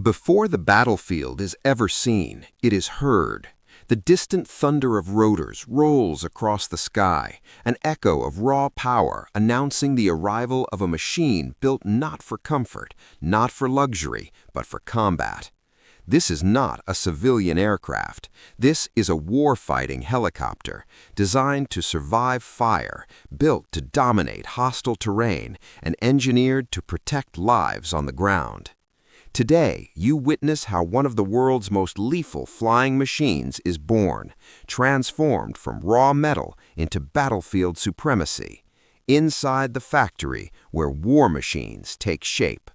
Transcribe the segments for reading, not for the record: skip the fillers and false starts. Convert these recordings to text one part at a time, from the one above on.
Before the battlefield is ever seen, it is heard. The distant thunder of rotors rolls across the sky, an echo of raw power announcing the arrival of a machine built not for comfort, not for luxury, but for combat. This is not a civilian aircraft. This is a war-fighting helicopter, designed to survive fire, built to dominate hostile terrain, and engineered to protect lives on the ground. Today, you witness how one of the world's most lethal flying machines is born, transformed from raw metal into battlefield supremacy, inside the factory where war machines take shape.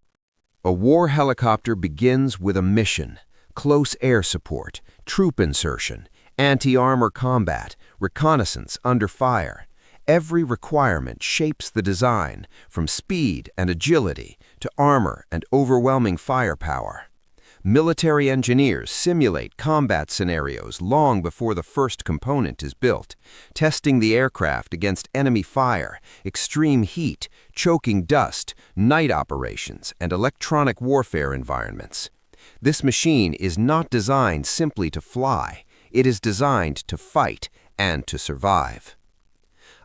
A war helicopter begins with a mission: close air support, troop insertion, anti-armor combat, reconnaissance under fire. Every requirement shapes the design, from speed and agility to armor and overwhelming firepower. Military engineers simulate combat scenarios long before the first component is built, testing the aircraft against enemy fire, extreme heat, choking dust, night operations, and electronic warfare environments. This machine is not designed simply to fly. It is designed to fight and to survive.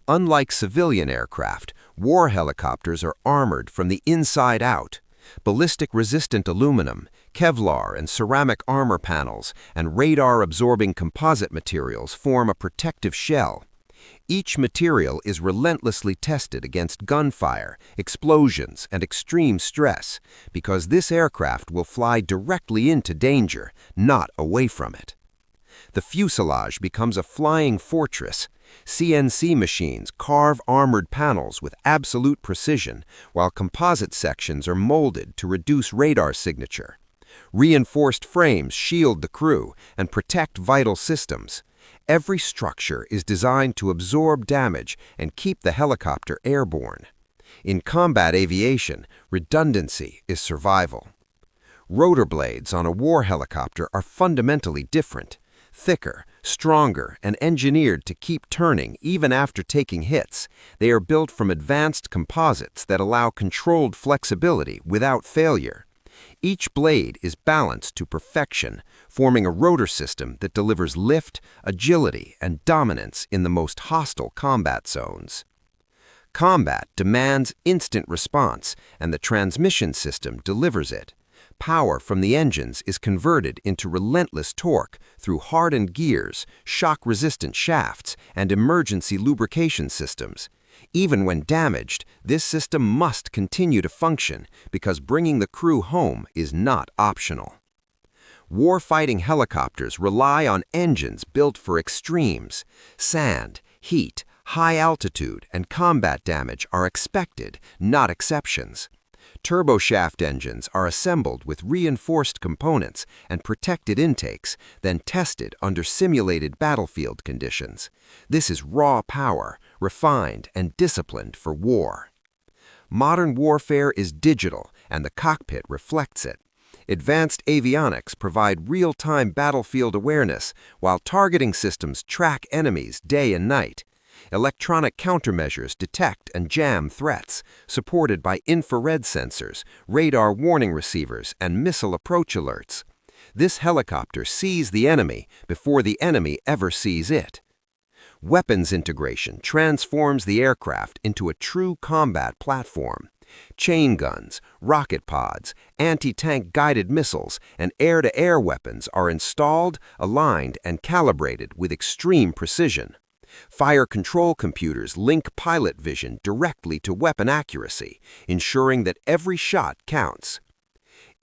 Unlike civilian aircraft, war helicopters are armored from the inside out. Ballistic-resistant aluminum, Kevlar and ceramic armor panels, and radar-absorbing composite materials form a protective shell. Each material is relentlessly tested against gunfire, explosions, and extreme stress, because this aircraft will fly directly into danger, not away from it. The fuselage becomes a flying fortress. CNC machines carve armored panels with absolute precision, while composite sections are molded to reduce radar signature. Reinforced frames shield the crew and protect vital systems. Every structure is designed to absorb damage and keep the helicopter airborne. In combat aviation, redundancy is survival. Rotor blades on a war helicopter are fundamentally different. Thicker, stronger, and engineered to keep turning even after taking hits. They are built from advanced composites that allow controlled flexibility without failure. Each blade is balanced to perfection, forming a rotor system that delivers lift, agility, and dominance in the most hostile combat zones. Combat demands instant response, and the transmission system delivers it. Power from the engines is converted into relentless torque through hardened gears, shock-resistant shafts, and emergency lubrication systems. Even when damaged, this system must continue to function because bringing the crew home is not optional. War-fighting helicopters rely on engines built for extremes. Sand, heat, high altitude, and combat damage are expected, not exceptions. Turboshaft engines are assembled with reinforced components and protected intakes, then tested under simulated battlefield conditions. This is raw power, refined and disciplined for war. Modern warfare is digital, and the cockpit reflects it. Advanced avionics provide real-time battlefield awareness, while targeting systems track enemies day and night. Electronic countermeasures detect and jam threats, supported by infrared sensors, radar warning receivers, and missile approach alerts. This helicopter sees the enemy before the enemy ever sees it. Weapons integration transforms the aircraft into a true combat platform. Chain guns, rocket pods, anti-tank guided missiles, and air-to-air weapons are installed, aligned, and calibrated with extreme precision. Fire control computers link pilot vision directly to weapon accuracy, ensuring that every shot counts.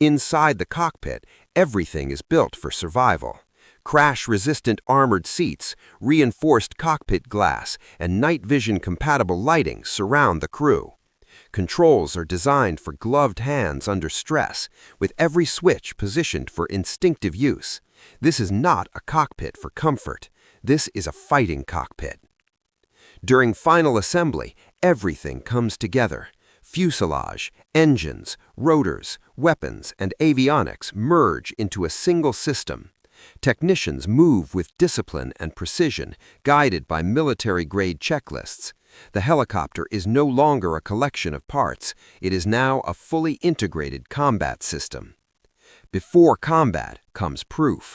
Inside the cockpit, everything is built for survival. Crash-resistant armored seats, reinforced cockpit glass, and night vision-compatible lighting surround the crew. Controls are designed for gloved hands under stress, with every switch positioned for instinctive use. This is not a cockpit for comfort. This is a fighting cockpit. During final assembly, everything comes together. Fuselage, engines, rotors, weapons, and avionics merge into a single system. Technicians move with discipline and precision, guided by military-grade checklists. The helicopter is no longer a collection of parts. It is now a fully integrated combat system. Before combat comes proof.